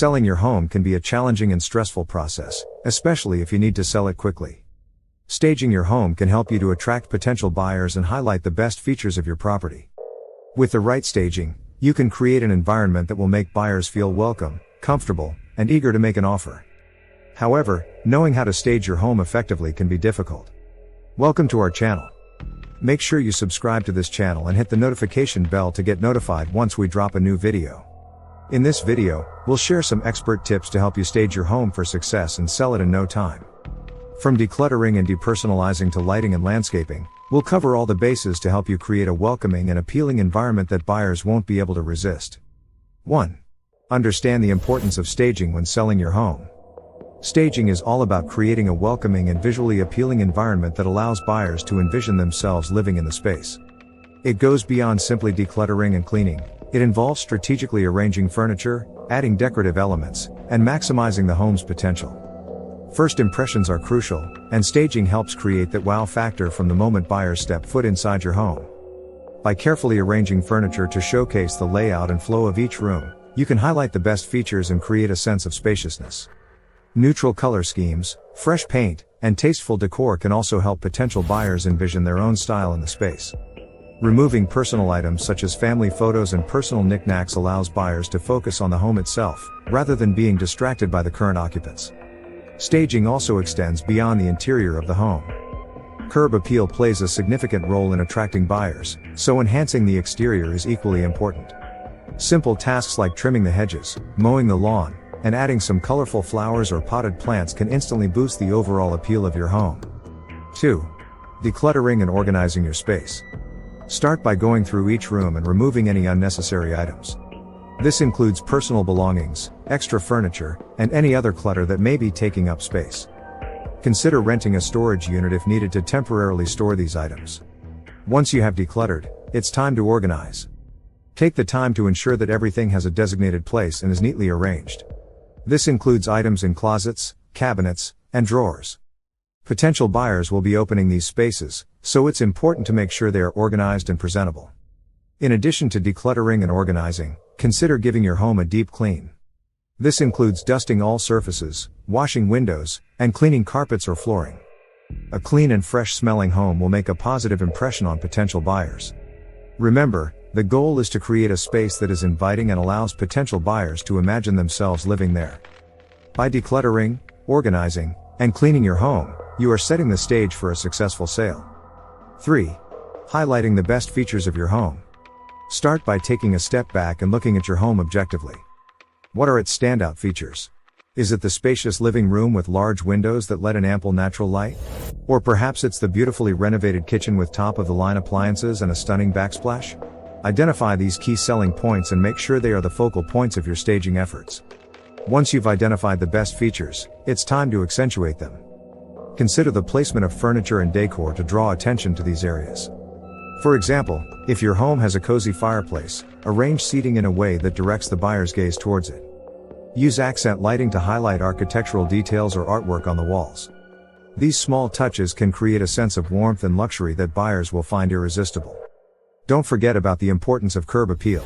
Selling your home can be a challenging and stressful process, especially if you need to sell it quickly. Staging your home can help you to attract potential buyers and highlight the best features of your property. With the right staging, you can create an environment that will make buyers feel welcome, comfortable, and eager to make an offer. However, knowing how to stage your home effectively can be difficult. Welcome to our channel. Make sure you subscribe to this channel and hit the notification bell to get notified once we drop a new video. In this video, we'll share some expert tips to help you stage your home for success and sell it in no time. From decluttering and depersonalizing to lighting and landscaping, we'll cover all the bases to help you create a welcoming and appealing environment that buyers won't be able to resist. 1. Understand the importance of staging when selling your home. Staging is all about creating a welcoming and visually appealing environment that allows buyers to envision themselves living in the space. It goes beyond simply decluttering and cleaning. It involves strategically arranging furniture, adding decorative elements, and maximizing the home's potential. First impressions are crucial, and staging helps create that wow factor from the moment buyers step foot inside your home. By carefully arranging furniture to showcase the layout and flow of each room, you can highlight the best features and create a sense of spaciousness. Neutral color schemes, fresh paint, and tasteful decor can also help potential buyers envision their own style in the space. Removing personal items such as family photos and personal knickknacks allows buyers to focus on the home itself, rather than being distracted by the current occupants. Staging also extends beyond the interior of the home. Curb appeal plays a significant role in attracting buyers, so enhancing the exterior is equally important. Simple tasks like trimming the hedges, mowing the lawn, and adding some colorful flowers or potted plants can instantly boost the overall appeal of your home. 2. Decluttering and organizing your space. Start by going through each room and removing any unnecessary items. This includes personal belongings, extra furniture, and any other clutter that may be taking up space. Consider renting a storage unit if needed to temporarily store these items. Once you have decluttered, it's time to organize. Take the time to ensure that everything has a designated place and is neatly arranged. This includes items in closets, cabinets, and drawers. Potential buyers will be opening these spaces, so it's important to make sure they are organized and presentable. In addition to decluttering and organizing, consider giving your home a deep clean. This includes dusting all surfaces, washing windows, and cleaning carpets or flooring. A clean and fresh smelling home will make a positive impression on potential buyers. Remember, the goal is to create a space that is inviting and allows potential buyers to imagine themselves living there. By decluttering, organizing, and cleaning your home, you are setting the stage for a successful sale. 3. Highlighting the best features of your home. Start by taking a step back and looking at your home objectively. What are its standout features? Is it the spacious living room with large windows that let in ample natural light? Or perhaps it's the beautifully renovated kitchen with top-of-the-line appliances and a stunning backsplash? Identify these key selling points and make sure they are the focal points of your staging efforts. Once you've identified the best features, it's time to accentuate them. Consider the placement of furniture and decor to draw attention to these areas. For example, if your home has a cozy fireplace, arrange seating in a way that directs the buyer's gaze towards it. Use accent lighting to highlight architectural details or artwork on the walls. These small touches can create a sense of warmth and luxury that buyers will find irresistible. Don't forget about the importance of curb appeal.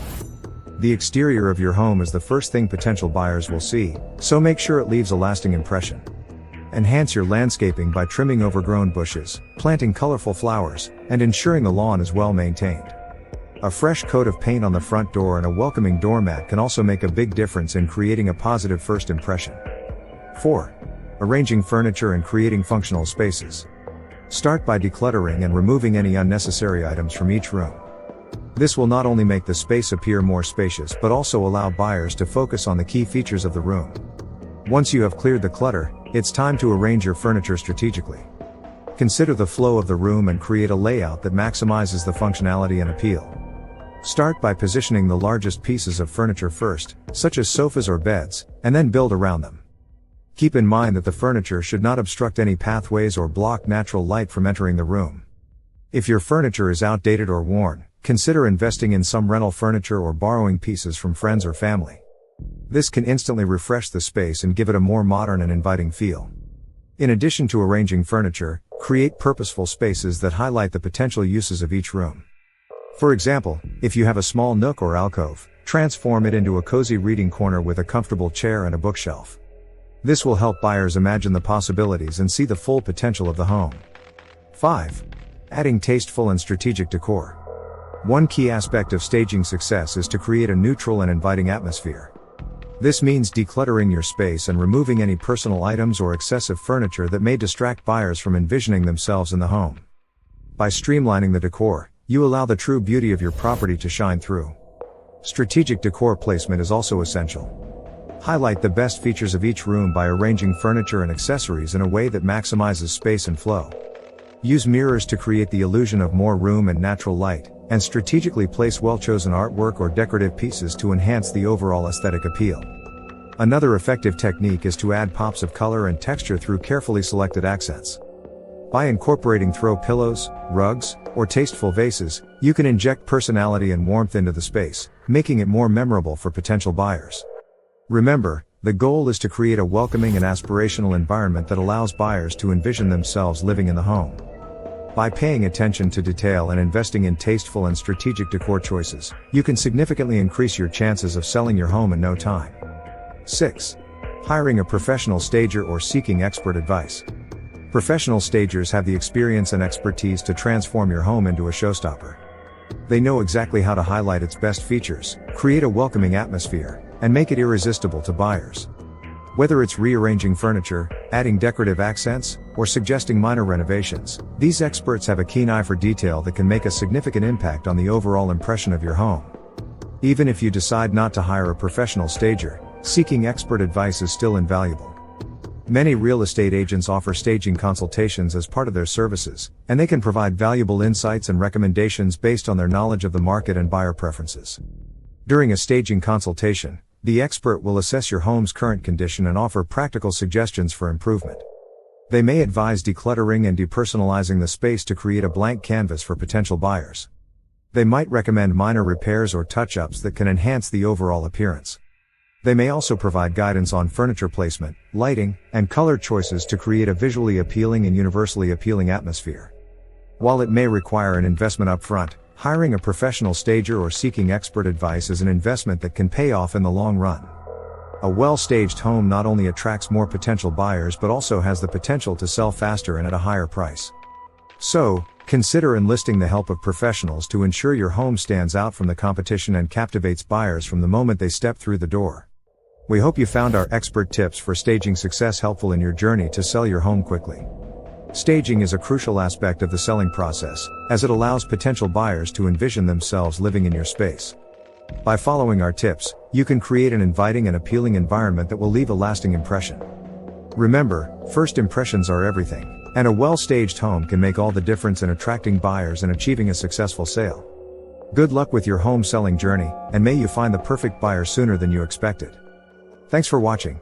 The exterior of your home is the first thing potential buyers will see, so make sure it leaves a lasting impression. Enhance your landscaping by trimming overgrown bushes, planting colorful flowers, and ensuring the lawn is well maintained. A fresh coat of paint on the front door and a welcoming doormat can also make a big difference in creating a positive first impression. 4. Arranging furniture and creating functional spaces. Start by decluttering and removing any unnecessary items from each room. This will not only make the space appear more spacious but also allow buyers to focus on the key features of the room. Once you have cleared the clutter, it's time to arrange your furniture strategically. Consider the flow of the room and create a layout that maximizes the functionality and appeal. Start by positioning the largest pieces of furniture first, such as sofas or beds, and then build around them. Keep in mind that the furniture should not obstruct any pathways or block natural light from entering the room. If your furniture is outdated or worn, consider investing in some rental furniture or borrowing pieces from friends or family. This can instantly refresh the space and give it a more modern and inviting feel. In addition to arranging furniture, create purposeful spaces that highlight the potential uses of each room. For example, if you have a small nook or alcove, Transform it into a cozy reading corner with a comfortable chair and a bookshelf. This will help buyers imagine the possibilities and see the full potential of the home. 5. Adding tasteful and strategic decor. One key aspect of staging success is to create a neutral and inviting atmosphere. This means decluttering your space and removing any personal items or excessive furniture that may distract buyers from envisioning themselves in the home. By streamlining the decor, you allow the true beauty of your property to shine through. Strategic decor placement is also essential. Highlight the best features of each room by arranging furniture and accessories in a way that maximizes space and flow. Use mirrors to create the illusion of more room and natural light, and strategically place well-chosen artwork or decorative pieces to enhance the overall aesthetic appeal. Another effective technique is to add pops of color and texture through carefully selected accents. By incorporating throw pillows, rugs, or tasteful vases, you can inject personality and warmth into the space, making it more memorable for potential buyers. Remember, the goal is to create a welcoming and aspirational environment that allows buyers to envision themselves living in the home. By paying attention to detail and investing in tasteful and strategic decor choices, you can significantly increase your chances of selling your home in no time. 6. Hiring a professional stager or seeking expert advice. Professional stagers have the experience and expertise to transform your home into a showstopper. They know exactly how to highlight its best features, create a welcoming atmosphere, and make it irresistible to buyers. Whether it's rearranging furniture, adding decorative accents, or suggesting minor renovations, these experts have a keen eye for detail that can make a significant impact on the overall impression of your home. Even if you decide not to hire a professional stager, seeking expert advice is still invaluable. Many real estate agents offer staging consultations as part of their services, and they can provide valuable insights and recommendations based on their knowledge of the market and buyer preferences. During a staging consultation, the expert will assess your home's current condition and offer practical suggestions for improvement. They may advise decluttering and depersonalizing the space to create a blank canvas for potential buyers. They might recommend minor repairs or touch-ups that can enhance the overall appearance. They may also provide guidance on furniture placement, lighting, and color choices to create a visually appealing and universally appealing atmosphere. While it may require an investment up front, hiring a professional stager or seeking expert advice is an investment that can pay off in the long run. A well-staged home not only attracts more potential buyers but also has the potential to sell faster and at a higher price. So, consider enlisting the help of professionals to ensure your home stands out from the competition and captivates buyers from the moment they step through the door. We hope you found our expert tips for staging success helpful in your journey to sell your home quickly. Staging is a crucial aspect of the selling process, as it allows potential buyers to envision themselves living in your space. By following our tips, you can create an inviting and appealing environment that will leave a lasting impression. Remember, first impressions are everything, and a well-staged home can make all the difference in attracting buyers and achieving a successful sale. Good luck with your home selling journey, and may you find the perfect buyer sooner than you expected. Thanks for watching.